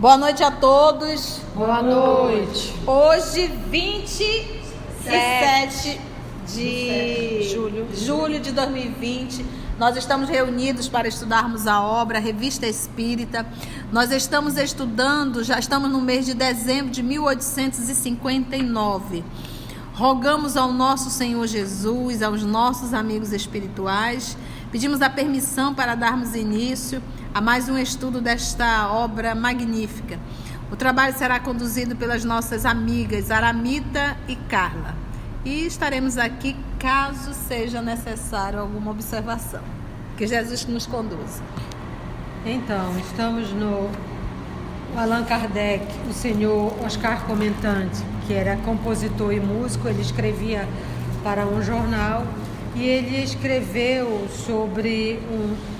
Boa noite a todos. Boa noite. Hoje, 27 de julho de 2020, nós estamos reunidos para estudarmos a obra Revista Espírita. Nós estamos estudando, já estamos no mês de dezembro de 1859. Rogamos ao nosso Senhor Jesus, aos nossos amigos espirituais, pedimos a permissão para darmos início a mais um estudo desta obra magnífica. O trabalho será conduzido pelas nossas amigas Aramita e Carla. E estaremos aqui caso seja necessário alguma observação. Que Jesus nos conduza. Então, estamos no Allan Kardec, o senhor Oscar Comentante, que era compositor e músico. Ele escrevia para um jornal e ele escreveu sobre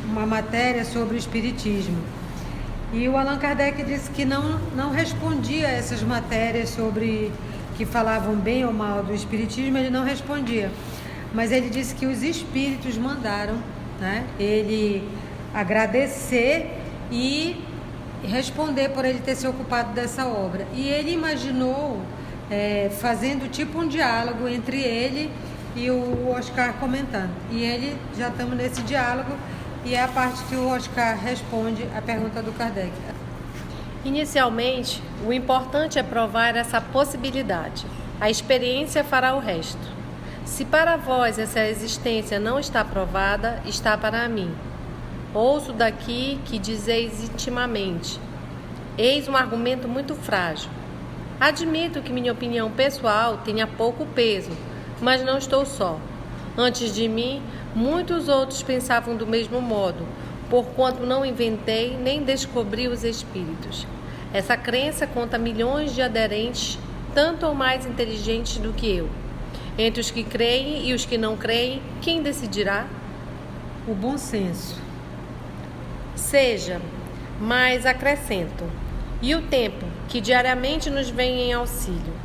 uma matéria sobre o espiritismo. E o Allan Kardec disse que não respondia a essas matérias sobre que falavam bem ou mal do espiritismo, ele não respondia. Mas ele disse que os espíritos mandaram, né, ele agradecer e responder por ele ter se ocupado dessa obra. E ele imaginou fazendo tipo um diálogo entre ele e o Oscar Comentando. E ele, já estamos nesse diálogo, e é a parte que o Oscar responde a pergunta do Kardec. Inicialmente, o importante é provar essa possibilidade. A experiência fará o resto. Se para vós essa existência não está provada, está para mim. Ouço daqui que dizeis intimamente. Eis um argumento muito frágil. Admito que minha opinião pessoal tenha pouco peso, mas não estou só. Antes de mim, muitos outros pensavam do mesmo modo, porquanto não inventei nem descobri os espíritos. Essa crença conta milhões de aderentes, tanto ou mais inteligentes do que eu. Entre os que creem e os que não creem, quem decidirá? O bom senso. Seja, mas acrescento, e o tempo, que diariamente nos vem em auxílio.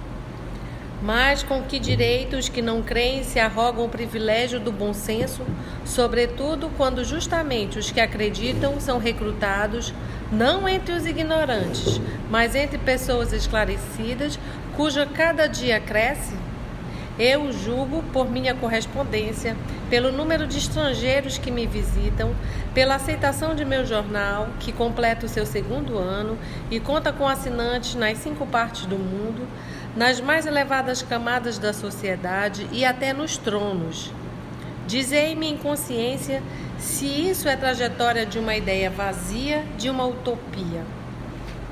Mas com que direito os que não creem se arrogam o privilégio do bom senso, sobretudo quando justamente os que acreditam são recrutados, não entre os ignorantes, mas entre pessoas esclarecidas, cuja cada dia cresce? Eu julgo por minha correspondência, pelo número de estrangeiros que me visitam, pela aceitação de meu jornal, que completa o seu 2º ano e conta com assinantes nas 5 partes do mundo, nas mais elevadas camadas da sociedade e até nos tronos. Dizei-me em consciência se isso é trajetória de uma ideia vazia, de uma utopia.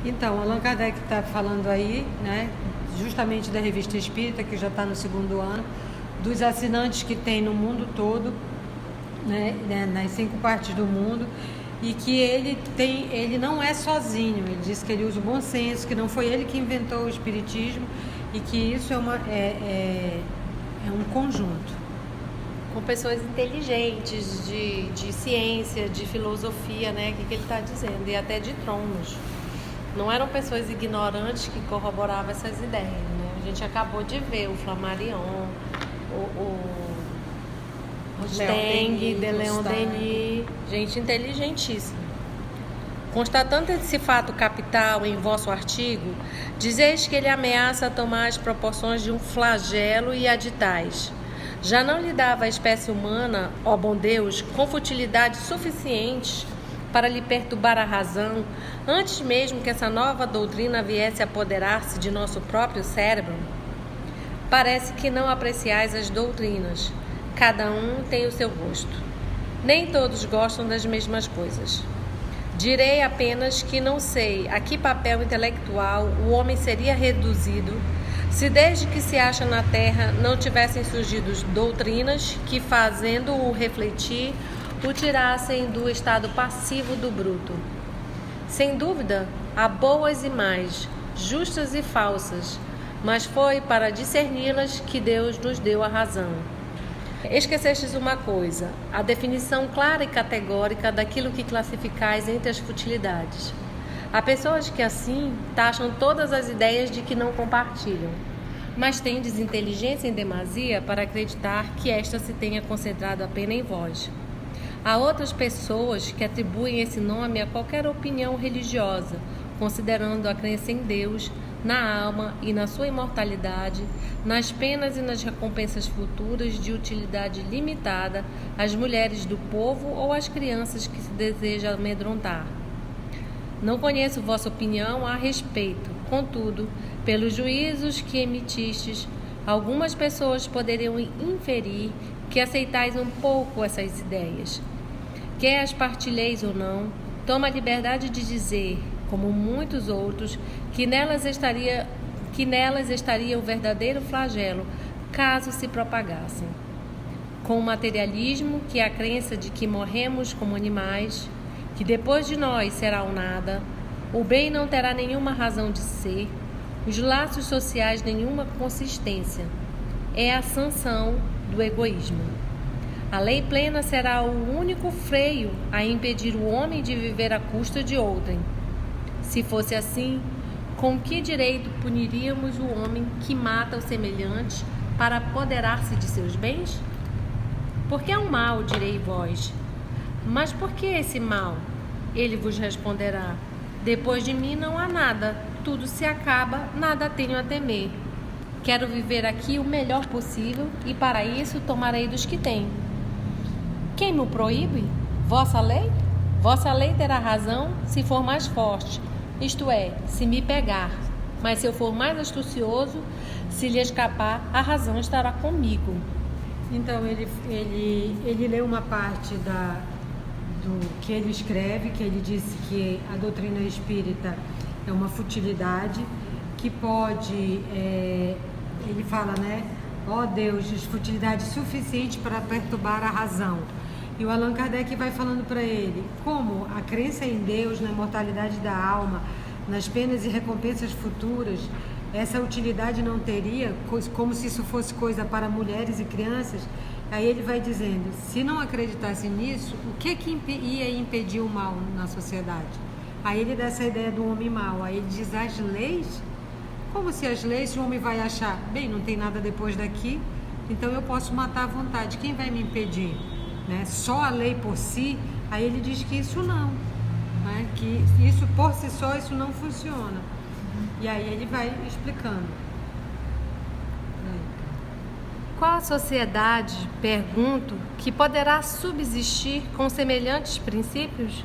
Então, Allan Kardec está falando aí, né, justamente da Revista Espírita, que já está no 2º ano, dos assinantes que tem no mundo todo, né, nas 5 partes do mundo, e que ele não é sozinho. Ele diz que ele usa o bom senso, que não foi ele que inventou o espiritismo e que isso é um conjunto. Com pessoas inteligentes, de ciência, de filosofia, né, que ele está dizendo, e até de tronos. Não eram pessoas ignorantes que corroboravam essas ideias, né? A gente acabou de ver o Flammarion, o Steng, de Leon Denis, gente inteligentíssima. Constatando esse fato capital em vosso artigo, dizeis que ele ameaça tomar as proporções de um flagelo e aditais. Já não lhe dava a espécie humana, ó bom Deus, com futilidade suficiente para lhe perturbar a razão, antes mesmo que essa nova doutrina viesse a apoderar-se de nosso próprio cérebro? Parece que não apreciais as doutrinas. Cada um tem o seu gosto. Nem todos gostam das mesmas coisas. Direi apenas que não sei a que papel intelectual o homem seria reduzido se desde que se acha na Terra não tivessem surgido doutrinas que, fazendo-o refletir, o tirassem do estado passivo do bruto. Sem dúvida, há boas e más, justas e falsas, mas foi para discerni-las que Deus nos deu a razão. Esquecestes uma coisa, a definição clara e categórica daquilo que classificais entre as futilidades. Há pessoas que assim taxam todas as ideias de que não compartilham, mas tendes inteligência em demasia para acreditar que esta se tenha concentrado apenas em vós. Há outras pessoas que atribuem esse nome a qualquer opinião religiosa, considerando a crença em Deus, na alma e na sua imortalidade, nas penas e nas recompensas futuras de utilidade limitada às mulheres do povo ou às crianças que se deseja amedrontar. Não conheço vossa opinião a respeito, contudo, pelos juízos que emitistes, algumas pessoas poderiam inferir que aceitais um pouco essas ideias. Quer as partilheis ou não, toma a liberdade de dizer, como muitos outros, que nelas estaria o verdadeiro flagelo, caso se propagassem. Com o materialismo, que é a crença de que morremos como animais, que depois de nós será o nada, o bem não terá nenhuma razão de ser, os laços sociais nenhuma consistência. É a sanção do egoísmo. A lei plena será o único freio a impedir o homem de viver à custa de outrem. Se fosse assim, com que direito puniríamos o homem que mata o semelhante para apoderar-se de seus bens? Porque é um mal, direi vós. Mas por que esse mal? Ele vos responderá: depois de mim não há nada, tudo se acaba, nada tenho a temer. Quero viver aqui o melhor possível e para isso tomarei dos que tenho. Quem me proíbe? Vossa lei? Vossa lei terá razão se for mais forte, isto é, se me pegar. Mas se eu for mais astucioso, se lhe escapar, a razão estará comigo. Então ele leu uma parte do que ele escreve, que ele disse que a doutrina espírita é uma futilidade, que pode, ele fala, né? Ó Deus, futilidade suficiente para perturbar a razão. E o Allan Kardec vai falando para ele como a crença em Deus, na imortalidade da alma, nas penas e recompensas futuras, essa utilidade não teria, como se isso fosse coisa para mulheres e crianças. Aí ele vai dizendo, se não acreditasse nisso, o que ia impedir o mal na sociedade? Aí ele dá essa ideia do homem mau. Aí ele diz, as leis? Como se as leis, o homem vai achar, bem, não tem nada depois daqui, então eu posso matar à vontade, quem vai me impedir? Né? Só a lei por si? Aí ele diz que isso não, né? Que isso por si só, isso não funciona. E aí ele vai explicando. Qual a sociedade, pergunto, que poderá subsistir com semelhantes princípios?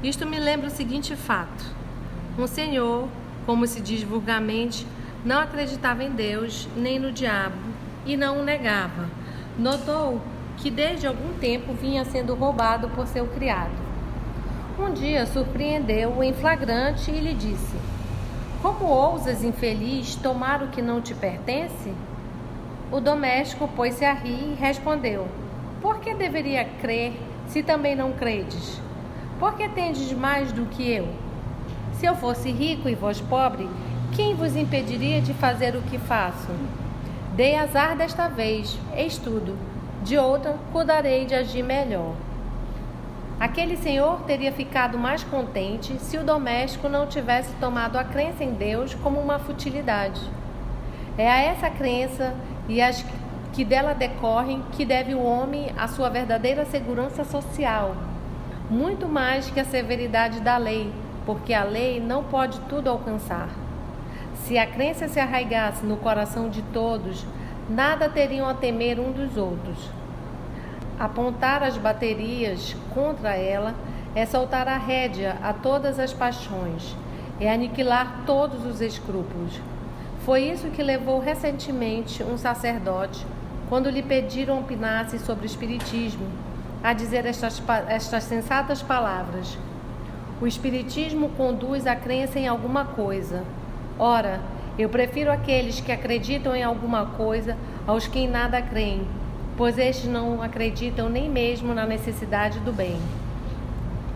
Isto me lembra o seguinte fato. Um senhor, como se diz vulgarmente, não acreditava em Deus nem no diabo e não o negava. Notou que desde algum tempo vinha sendo roubado por seu criado. Um dia surpreendeu-o em flagrante e lhe disse: como ousas, infeliz, tomar o que não te pertence? O doméstico pôs-se a rir e respondeu: por que deveria crer se também não credes? Por que tendes mais do que eu? Se eu fosse rico e vós pobre, quem vos impediria de fazer o que faço? Dei azar desta vez, eis tudo. De outra, cuidarei de agir melhor. Aquele senhor teria ficado mais contente se o doméstico não tivesse tomado a crença em Deus como uma futilidade. É a essa crença e as que dela decorrem que deve o homem a sua verdadeira segurança social, muito mais que a severidade da lei, porque a lei não pode tudo alcançar. Se a crença se arraigasse no coração de todos, nada teriam a temer um dos outros. Apontar as baterias contra ela é soltar a rédea a todas as paixões, é aniquilar todos os escrúpulos. Foi isso que levou recentemente um sacerdote, quando lhe pediram opinasse sobre o espiritismo, a dizer estas sensatas palavras: o espiritismo conduz a crença em alguma coisa. Ora, eu prefiro aqueles que acreditam em alguma coisa aos que em nada creem, pois estes não acreditam nem mesmo na necessidade do bem.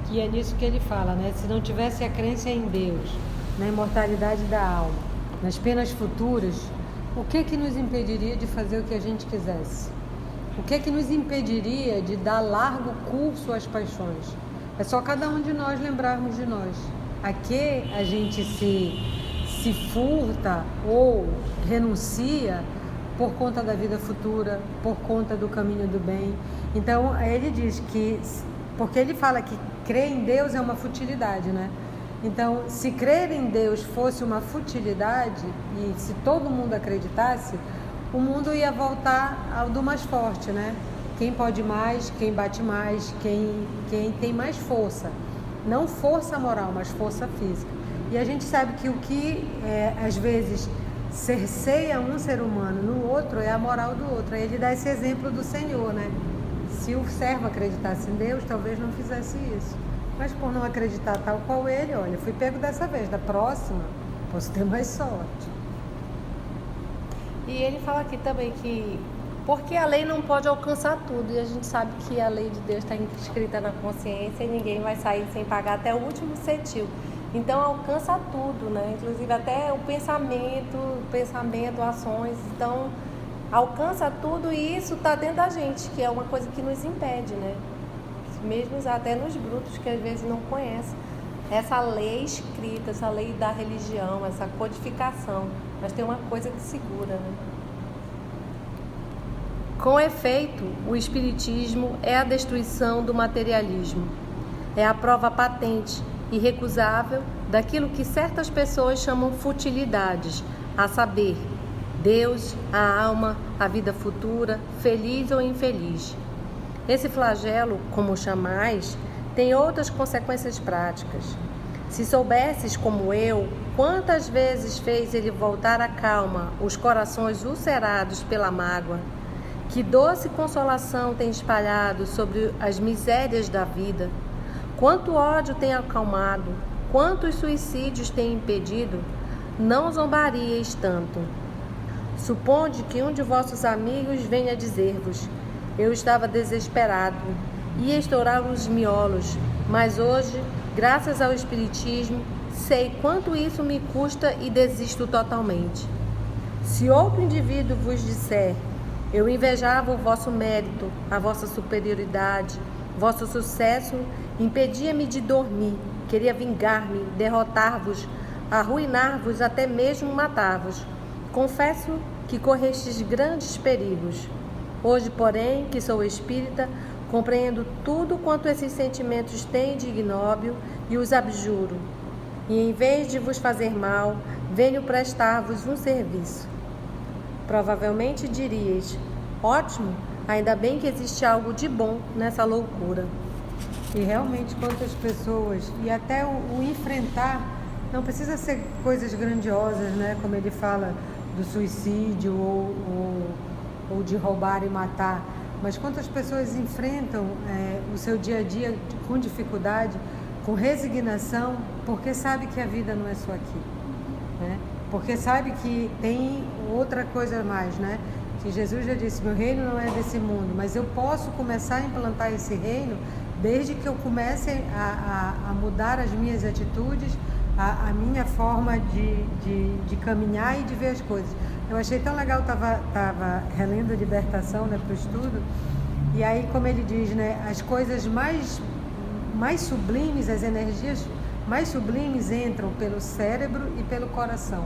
E é nisso que ele fala, né? Se não tivesse a crença em Deus, na imortalidade da alma, nas penas futuras, o que nos impediria de fazer o que a gente quisesse? O que nos impediria de dar largo curso às paixões? É só cada um de nós lembrarmos de nós. A que a gente se furta ou renuncia por conta da vida futura, por conta do caminho do bem. Então, ele diz que, porque ele fala que crer em Deus é uma futilidade, né? Então, se crer em Deus fosse uma futilidade, e se todo mundo acreditasse, o mundo ia voltar ao do mais forte, né? Quem pode mais, quem bate mais, quem tem mais força. Não força moral, mas força física. E a gente sabe que o que, às vezes, cerceia um ser humano no outro é a moral do outro. Aí ele dá esse exemplo do Senhor, né? Se o servo acreditasse em Deus, talvez não fizesse isso. Mas por não acreditar tal qual ele, olha, fui pego dessa vez, da próxima, posso ter mais sorte. E ele fala aqui também que porque a lei não pode alcançar tudo, e a gente sabe que a lei de Deus está escrita na consciência e ninguém vai sair sem pagar até o último centavo. Então alcança tudo, né? Inclusive até o pensamento, ações. Então alcança tudo, e isso está dentro da gente, que é uma coisa que nos impede, né? Mesmo até nos brutos que às vezes não conhecem essa lei escrita, essa lei da religião, essa codificação, mas tem uma coisa que segura, né? Com efeito, o espiritismo é a destruição do materialismo, é a prova patente, irrecusável, daquilo que certas pessoas chamam futilidades, a saber, Deus, a alma, a vida futura, feliz ou infeliz. Esse flagelo, como o chamais, tem outras consequências práticas. Se soubesses, como eu, quantas vezes fez ele voltar à calma os corações ulcerados pela mágoa, que doce consolação tem espalhado sobre as misérias da vida, quanto ódio tem acalmado, quantos suicídios tem impedido, não zombaríeis tanto. Suponde que um de vossos amigos venha dizer-vos: eu estava desesperado, ia estourar os miolos, mas hoje, graças ao Espiritismo, sei quanto isso me custa e desisto totalmente. Se outro indivíduo vos disser: eu invejava o vosso mérito, a vossa superioridade, vosso sucesso, impedia-me de dormir, queria vingar-me, derrotar-vos, arruinar-vos, até mesmo matar-vos. Confesso que correstes grandes perigos. Hoje, porém, que sou espírita, compreendo tudo quanto esses sentimentos têm de ignóbil e os abjuro. E em vez de vos fazer mal, venho prestar-vos um serviço. Provavelmente diríeis: ótimo, ainda bem que existe algo de bom nessa loucura. E realmente quantas pessoas, e até o enfrentar, não precisa ser coisas grandiosas, né? Como ele fala do suicídio ou de roubar e matar, mas quantas pessoas enfrentam o seu dia a dia com dificuldade, com resignação, porque sabe que a vida não é só aqui, né? Porque sabe que tem outra coisa mais, né? Que Jesus já disse: meu reino não é desse mundo, mas eu posso começar a implantar esse reino desde que eu comece a mudar as minhas atitudes, a minha forma de caminhar e de ver as coisas. Eu achei tão legal, estava relendo a Libertação, né, para o estudo, e aí, como ele diz, né, as coisas mais sublimes, as energias mais sublimes entram pelo cérebro e pelo coração.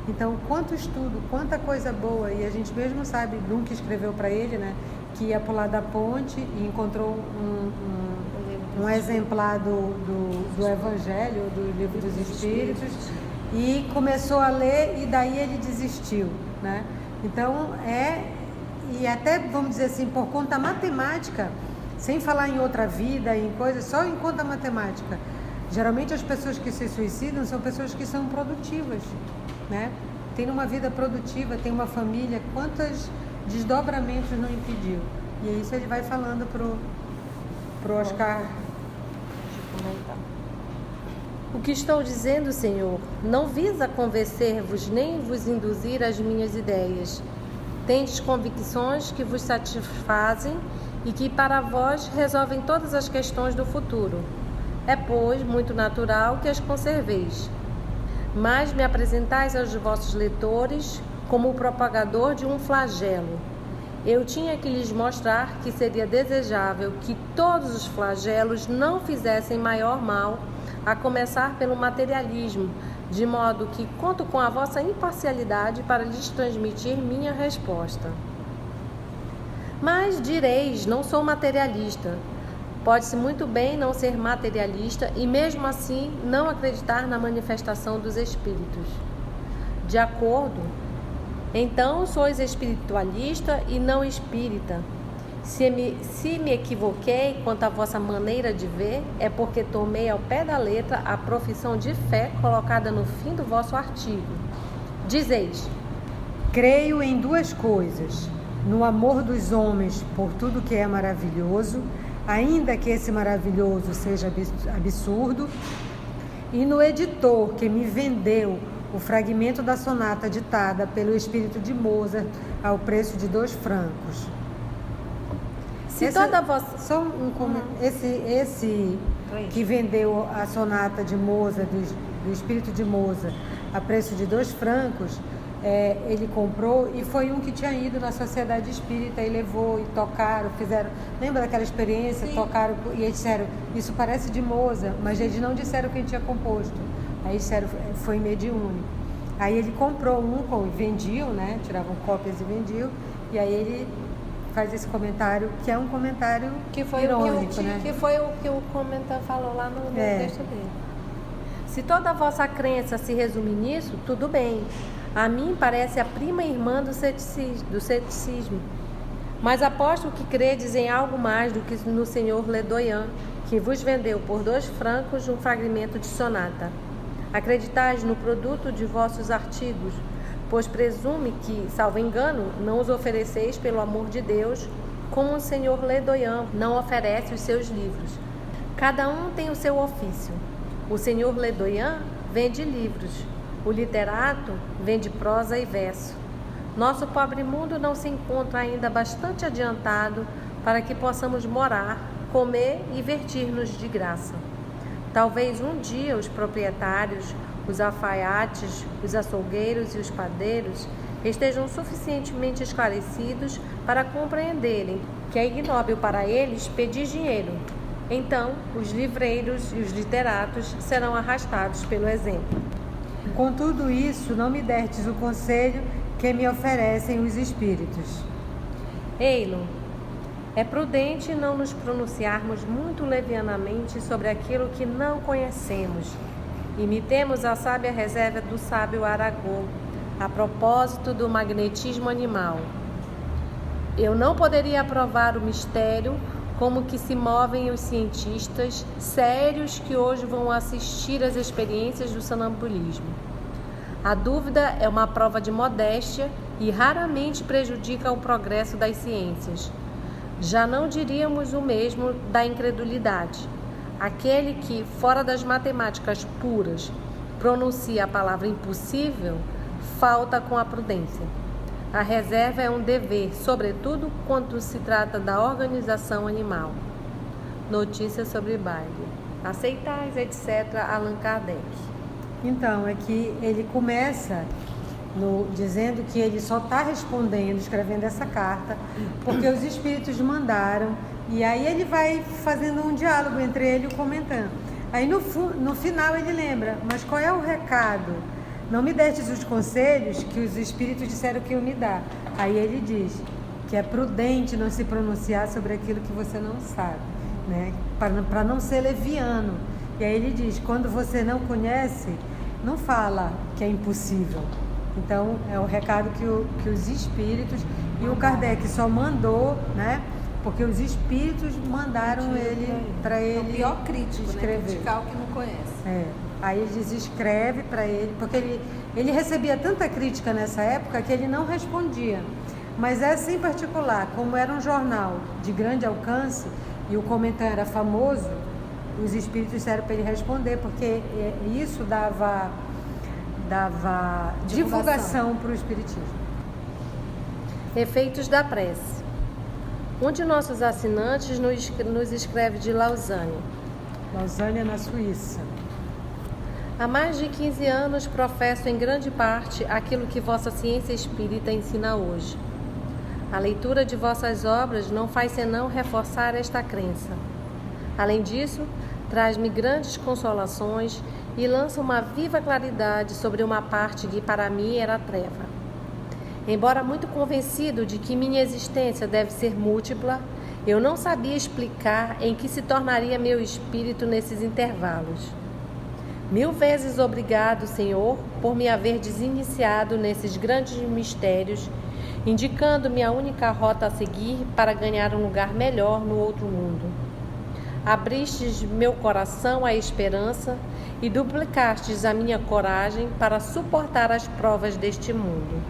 Então, quanto estudo, quanta coisa boa, e a gente mesmo sabe, Duncan escreveu para ele, né, que ia pular da ponte e encontrou um exemplar do Evangelho, do Livro dos Espíritos, e começou a ler, e daí ele desistiu, né? Então, e até, vamos dizer assim, por conta matemática, sem falar em outra vida, em coisas, só em conta matemática, geralmente as pessoas que se suicidam são pessoas que são produtivas, né? Tem uma vida produtiva, tem uma família, quantos desdobramentos não impediu? E é isso ele vai falando pro Oscar. O que estou dizendo, Senhor, não visa convencer-vos nem vos induzir às minhas ideias. Tendes convicções que vos satisfazem e que para vós resolvem todas as questões do futuro. É, pois, muito natural que as conserveis. Mas me apresentais aos vossos leitores como o propagador de um flagelo. Eu tinha que lhes mostrar que seria desejável que todos os flagelos não fizessem maior mal, a começar pelo materialismo, de modo que conto com a vossa imparcialidade para lhes transmitir minha resposta. Mas direis: não sou materialista. Pode-se muito bem não ser materialista e mesmo assim não acreditar na manifestação dos espíritos. De acordo? Então sois espiritualista e não espírita. Se me equivoquei quanto à vossa maneira de ver, é porque tomei ao pé da letra a profissão de fé colocada no fim do vosso artigo. Dizeis: creio em duas coisas: no amor dos homens por tudo que é maravilhoso, ainda que esse maravilhoso seja absurdo, e no editor que me vendeu o fragmento da sonata ditada pelo espírito de Mozart ao preço de 2 francos. Esse que vendeu a sonata de Mozart, do espírito de Mozart, a preço de 2 francos, ele comprou e foi um que tinha ido na sociedade espírita e levou e tocaram, fizeram. Lembra daquela experiência? Sim. Tocaram e eles disseram: isso parece de Mozart, mas eles não disseram quem tinha composto. Aí disseram: foi mediúnico. Aí ele comprou e vendiam, né? Tiravam cópias e vendiam. E aí ele faz esse comentário, que é um comentário que foi irônico, né? Que foi o que o comentário falou lá no texto dele. Se toda a vossa crença se resume nisso, tudo bem. A mim parece a prima irmã do ceticismo. Mas aposto que credes em algo mais do que no senhor Ledoyen, que vos vendeu por 2 francos um fragmento de sonata. Acreditais no produto de vossos artigos, pois presume que, salvo engano, não os ofereceis pelo amor de Deus, como o senhor Ledoyen não oferece os seus livros. Cada um tem o seu ofício. O senhor Ledoyen vende livros. O literato vende prosa e verso. Nosso pobre mundo não se encontra ainda bastante adiantado para que possamos morar, comer e divertir-nos de graça. Talvez um dia os proprietários, os alfaiates, os açougueiros e os padeiros estejam suficientemente esclarecidos para compreenderem que é ignóbil para eles pedir dinheiro. Então, os livreiros e os literatos serão arrastados pelo exemplo. Com tudo isso, não me destes o conselho que me oferecem os espíritos. Eilon, é prudente não nos pronunciarmos muito levianamente sobre aquilo que não conhecemos. Imitemos a sábia reserva do sábio Aragô, a propósito do magnetismo animal. Eu não poderia aprovar o mistério como que se movem os cientistas sérios que hoje vão assistir às experiências do sonambulismo. A dúvida é uma prova de modéstia e raramente prejudica o progresso das ciências. Já não diríamos o mesmo da incredulidade. Aquele que, fora das matemáticas puras, pronuncia a palavra impossível, falta com a prudência. A reserva é um dever, sobretudo quando se trata da organização animal. Notícias sobre baile. Aceitais, etc. Allan Kardec. Então, é que ele começa dizendo que ele só está respondendo, escrevendo essa carta, porque os espíritos mandaram, e aí ele vai fazendo um diálogo entre ele e o comentando. Aí no final ele lembra: mas qual é o recado? Não me destes os conselhos que os espíritos disseram que iam me dar. Aí ele diz que é prudente não se pronunciar sobre aquilo que você não sabe, né? Para não ser leviano. E aí ele diz: quando você não conhece, não fala que é impossível. Então é o recado que os espíritos, e o Kardec só mandou, né? Porque os espíritos mandaram para ele, o pior crítico, escrever. Né? Criticar o que não conhece. Aí ele diz: escreve para ele, porque ele recebia tanta crítica nessa época que ele não respondia. Mas essa em particular, como era um jornal de grande alcance e o comentário era famoso, os espíritos disseram para ele responder, porque isso dava divulgação para o espiritismo. Efeitos da prece. Um de nossos assinantes nos escreve de Lausanne. Lausanne é na Suíça. Há mais de 15 anos professo em grande parte aquilo que vossa ciência espírita ensina hoje. A leitura de vossas obras não faz senão reforçar esta crença. Além disso, traz-me grandes consolações e lança uma viva claridade sobre uma parte que para mim era treva. Embora muito convencido de que minha existência deve ser múltipla, Eu não sabia explicar em que se tornaria meu espírito nesses intervalos. 1000 vezes obrigado, Senhor, por me haver desiniciado nesses grandes mistérios, indicando-me a única rota a seguir para ganhar um lugar melhor no outro mundo. Abristes meu coração à esperança e duplicastes a minha coragem para suportar as provas deste mundo.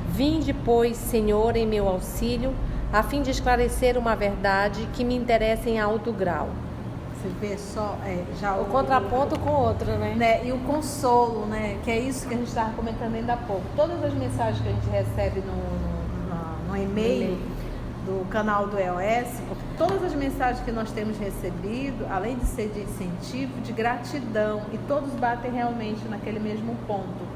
Vinde, pois, Senhor, em meu auxílio, a fim de esclarecer uma verdade que me interessa em alto grau. Você vê só já O contraponto com outro, né? E o consolo, né? Que é isso que a gente estava comentando ainda há pouco. Todas as mensagens que a gente recebe no e-mail do canal do EOS, todas as mensagens que nós temos recebido, além de ser de incentivo, de gratidão, e todos batem realmente naquele mesmo ponto.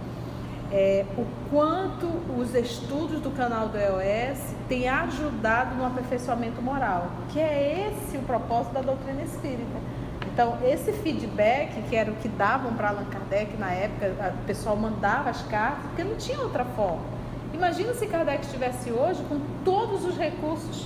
O quanto os estudos do canal do EOS têm ajudado no aperfeiçoamento moral, que é esse o propósito da doutrina espírita. Então, esse feedback, que era o que davam para Allan Kardec na época, o pessoal mandava as cartas, porque não tinha outra forma. Imagina se Kardec estivesse hoje com todos os recursos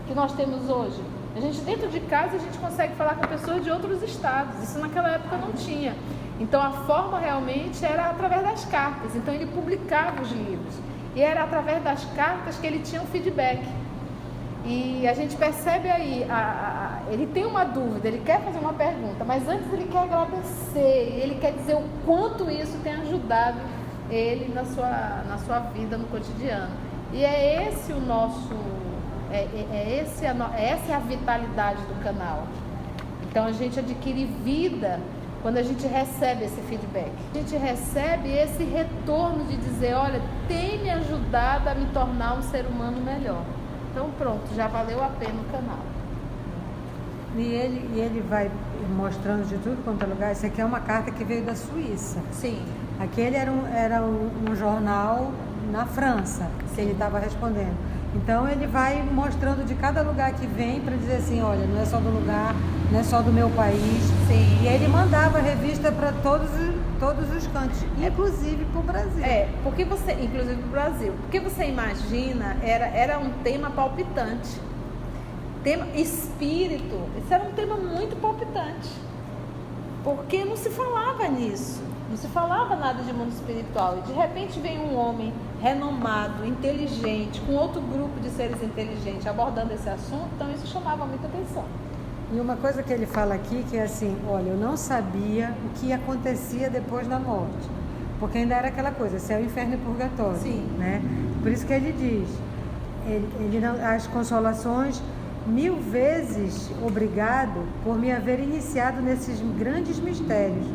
que nós temos hoje. A gente, dentro de casa, a gente consegue falar com pessoas de outros estados. Isso naquela época não tinha. Então, a forma realmente era através das cartas. Então, ele publicava os livros. E era através das cartas que ele tinha um feedback. E a gente percebe aí, ele tem uma dúvida, ele quer fazer uma pergunta, mas antes ele quer agradecer, ele quer dizer o quanto isso tem ajudado ele na sua vida, no cotidiano. E é esse o nosso... essa é a vitalidade do canal. Então, a gente adquire vida quando a gente recebe esse feedback. A gente recebe esse retorno de dizer, olha, tem me ajudado a me tornar um ser humano melhor. Então pronto, já valeu a pena o canal. E ele vai mostrando de tudo quanto é lugar. Isso aqui é uma carta que veio da Suíça. Sim. Aquele era um jornal na França, que ele estava respondendo. Então ele vai mostrando de cada lugar que vem para dizer assim, olha, não é só do lugar, não é só do meu país. Sim. E ele mandava a revista para todos os cantos, inclusive para o Brasil. Inclusive para o Brasil. Porque você imagina, era um tema palpitante. Tema espírito, esse era um tema muito palpitante. Porque não se falava nisso. Não se falava nada de mundo espiritual. E de repente vem um homem renomado, inteligente, com outro grupo de seres inteligentes abordando esse assunto. Então isso chamava muita atenção. E uma coisa que ele fala aqui que é assim, olha, eu não sabia o que acontecia depois da morte. Porque ainda era aquela coisa, céu, inferno e purgatório. Sim. Né? Por isso que ele diz, ele não, as consolações, 1000 vezes obrigado por me haver iniciado nesses grandes mistérios,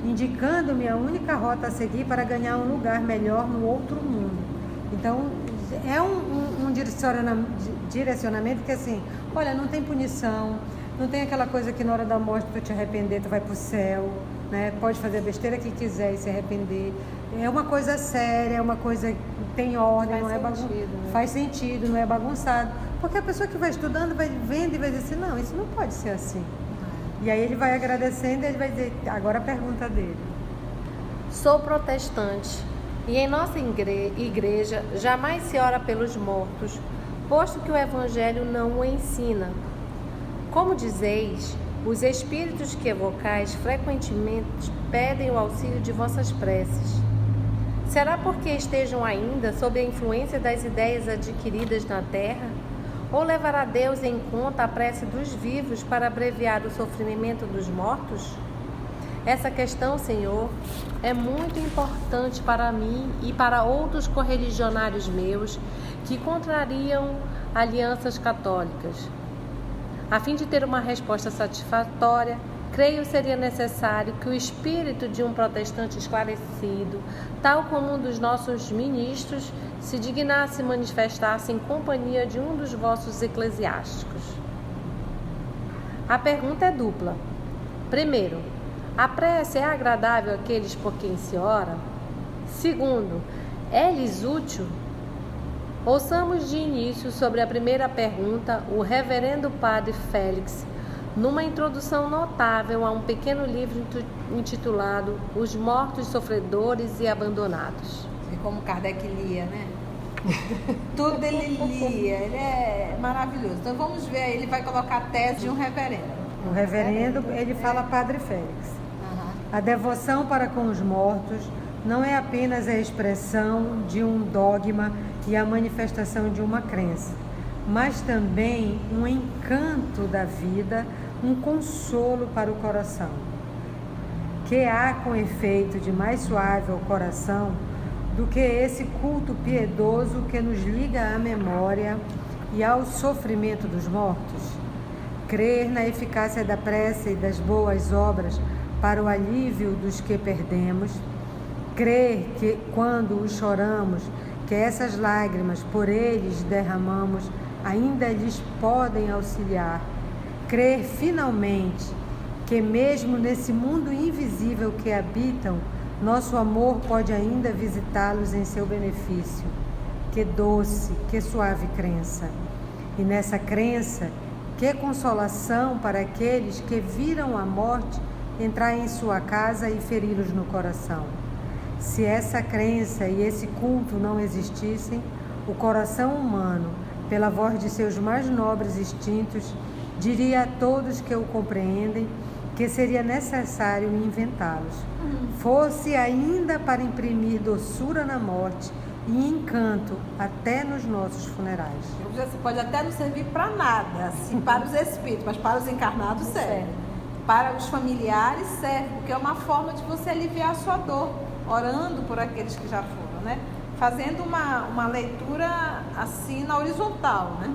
indicando-me a única rota a seguir para ganhar um lugar melhor no outro mundo. Então, é um direcionamento que assim, olha, não tem punição, não tem aquela coisa que na hora da morte tu te arrepender, tu vai pro céu, né? Pode fazer a besteira que quiser e se arrepender. É uma coisa séria, é uma coisa que tem ordem, não é bagunçado. Né? Faz sentido, não é bagunçado. Porque a pessoa que vai estudando, vai vendo e vai dizer assim, não, isso não pode ser assim. E aí ele vai agradecendo e ele vai dizer, agora a pergunta dele. Sou protestante e em nossa igreja jamais se ora pelos mortos, posto que o Evangelho não o ensina. Como dizeis, os espíritos que evocais frequentemente pedem o auxílio de vossas preces. Será porque estejam ainda sob a influência das ideias adquiridas na terra? Ou levará Deus em conta a prece dos vivos para abreviar o sofrimento dos mortos? Essa questão, Senhor, é muito importante para mim e para outros correligionários meus que contrariam alianças católicas. A fim de ter uma resposta satisfatória, creio seria necessário que o espírito de um protestante esclarecido, tal como um dos nossos ministros, se dignasse manifestar-se em companhia de um dos vossos eclesiásticos. A pergunta é dupla. Primeiro, a prece é agradável àqueles por quem se ora? Segundo, é-lhes útil? Ouçamos de início sobre a primeira pergunta o reverendo padre Félix, numa introdução notável a um pequeno livro intitulado Os Mortos Sofredores e Abandonados. E como Kardec lia, né? Tudo ele lia, ele é maravilhoso. Então vamos ver aí, ele vai colocar a tese de um reverendo. O reverendo, ele fala Padre Félix. A devoção para com os mortos não é apenas a expressão de um dogma e a manifestação de uma crença, mas também um encanto da vida, um consolo para o coração. Que há com efeito de mais suave ao coração do que esse culto piedoso que nos liga à memória e ao sofrimento dos mortos? Crer na eficácia da prece e das boas obras para o alívio dos que perdemos, crer que quando os choramos, que essas lágrimas por eles derramamos ainda lhes podem auxiliar, crer finalmente que mesmo nesse mundo invisível que habitam, nosso amor pode ainda visitá-los em seu benefício. Que doce, que suave crença! E nessa crença, que consolação para aqueles que viram a morte entrar em sua casa e feri-los no coração. Se essa crença e esse culto não existissem, o coração humano, pela voz de seus mais nobres instintos, diria a todos que o compreendem que seria necessário inventá-los. Fosse ainda para imprimir doçura na morte e encanto até nos nossos funerais. Você pode até não servir para nada, assim, para os espíritos, mas para os encarnados serve. Para os familiares serve, porque é uma forma de você aliviar a sua dor, orando por aqueles que já foram, né? Fazendo uma leitura assim na horizontal, né?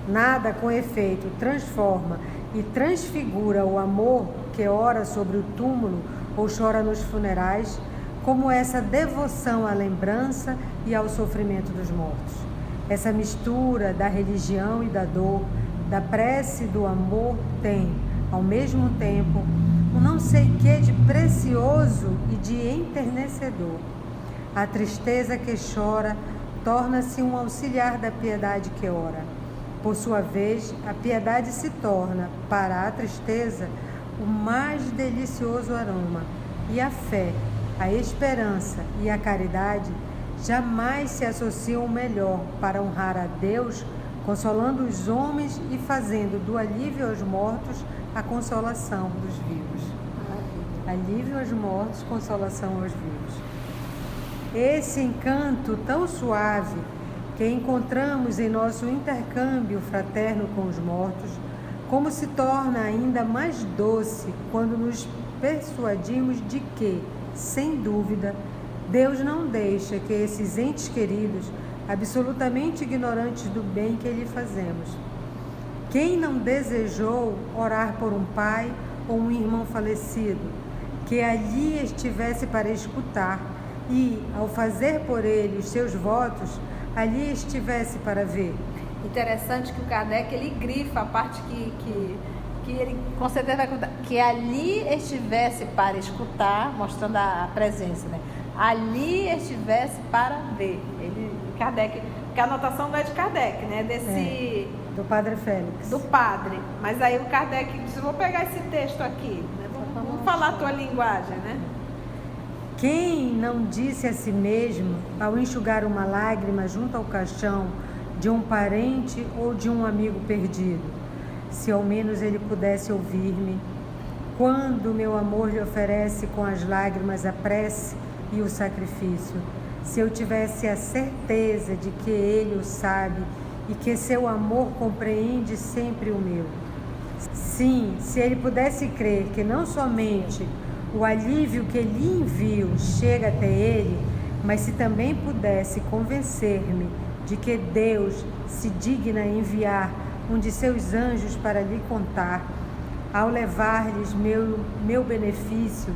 Nada com efeito transforma e transfigura o amor que ora sobre o túmulo ou chora nos funerais, como essa devoção à lembrança e ao sofrimento dos mortos. Essa mistura da religião e da dor, da prece e do amor tem, ao mesmo tempo, um não sei que de precioso e de enternecedor. A tristeza que chora torna-se um auxiliar da piedade que ora. Por sua vez, a piedade se torna, para a tristeza, o mais delicioso aroma, e a fé, a esperança e a caridade jamais se associam melhor para honrar a Deus, consolando os homens e fazendo do alívio aos mortos a consolação dos vivos. Alívio aos mortos, consolação aos vivos. Esse encanto tão suave que encontramos em nosso intercâmbio fraterno com os mortos, como se torna ainda mais doce quando nos persuadimos de que, sem dúvida, Deus não deixa que esses entes queridos, absolutamente ignorantes do bem que lhe fazemos. Quem não desejou orar por um pai ou um irmão falecido, que ali estivesse para escutar e, ao fazer por ele os seus votos, ali estivesse para ver? Interessante que o Kardec, ele grifa a parte que ele com certeza vai contar, que ali estivesse para escutar, mostrando a presença, né? Ali estivesse para ver. Kardec, porque a anotação não é de Kardec, né? Do Padre Félix. Do padre. Mas aí o Kardec disse, vou pegar esse texto aqui, né? Vamos falar a tua linguagem, né? Quem não disse a si mesmo, ao enxugar uma lágrima junto ao caixão de um parente ou de um amigo perdido, se ao menos ele pudesse ouvir-me, quando meu amor lhe oferece com as lágrimas a prece e o sacrifício, se eu tivesse a certeza de que ele o sabe e que seu amor compreende sempre o meu. Sim, se ele pudesse crer que não somente o alívio que lhe envio chega até ele, mas se também pudesse convencer-me de que Deus se digna enviar um de seus anjos para lhe contar, ao levar-lhes meu benefício,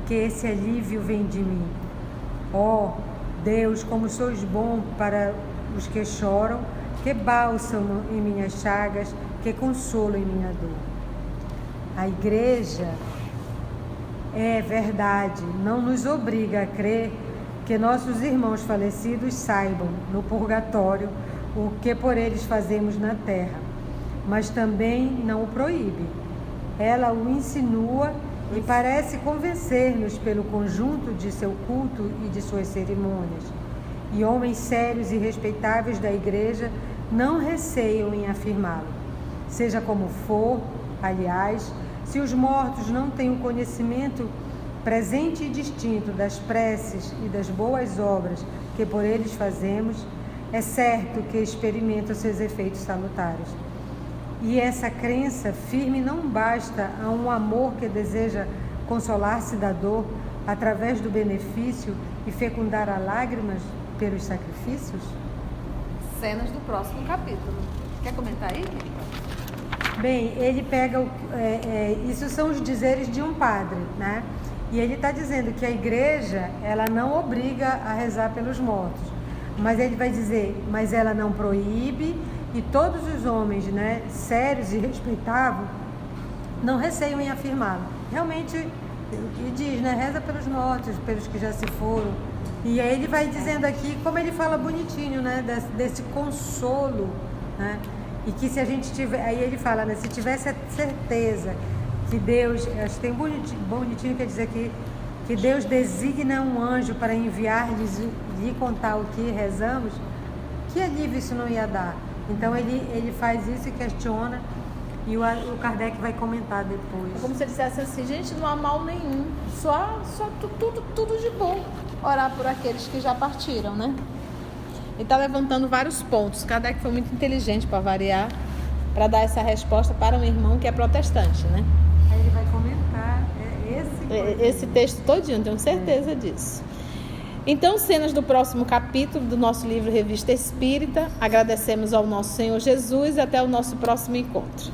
que esse alívio vem de mim. Ó Deus, como sois bom para os que choram, que bálsamo em minhas chagas, que consolo em minha dor. A Igreja, é verdade, não nos obriga a crer que nossos irmãos falecidos saibam, no purgatório, o que por eles fazemos na terra, mas também não o proíbe. Ela o insinua e parece convencer-nos pelo conjunto de seu culto e de suas cerimônias. e homens sérios e respeitáveis da igreja não receiam em afirmá-lo. Seja como for, aliás, se os mortos não têm o conhecimento presente e distinto das preces e das boas obras que por eles fazemos, é certo que experimentam seus efeitos salutares. E essa crença firme não basta a um amor que deseja consolar-se da dor através do benefício e fecundar a lágrimas pelos sacrifícios? Cenas do próximo capítulo. Quer comentar aí? Bem, ele pega, isso são os dizeres de um padre, né? E ele está dizendo que a igreja, ela não obriga a rezar pelos mortos, mas ele vai dizer, mas ela não proíbe, e todos os homens, né, sérios e respeitáveis, não receiam em afirmá-lo. Realmente, ele diz, né, reza pelos mortos, pelos que já se foram. E aí ele vai dizendo aqui, como ele fala bonitinho, né, desse consolo, né? E que se a gente tiver, aí ele fala, né, se tivesse a certeza que Deus, acho que tem bonitinho quer dizer que Deus designa um anjo para enviar-lhes lhe contar o que rezamos, que alívio isso não ia dar? Então ele faz isso e questiona, e o Kardec vai comentar depois. É como se ele dissesse assim, gente, não há mal nenhum, só tudo de bom, orar por aqueles que já partiram, né? Ele está levantando vários pontos. Kardec foi muito inteligente para variar, para dar essa resposta para um irmão que é protestante, né? Aí ele vai comentar esse texto todinho, tenho certeza disso. Então, cenas do próximo capítulo do nosso livro Revista Espírita. Agradecemos ao nosso Senhor Jesus e até o nosso próximo encontro.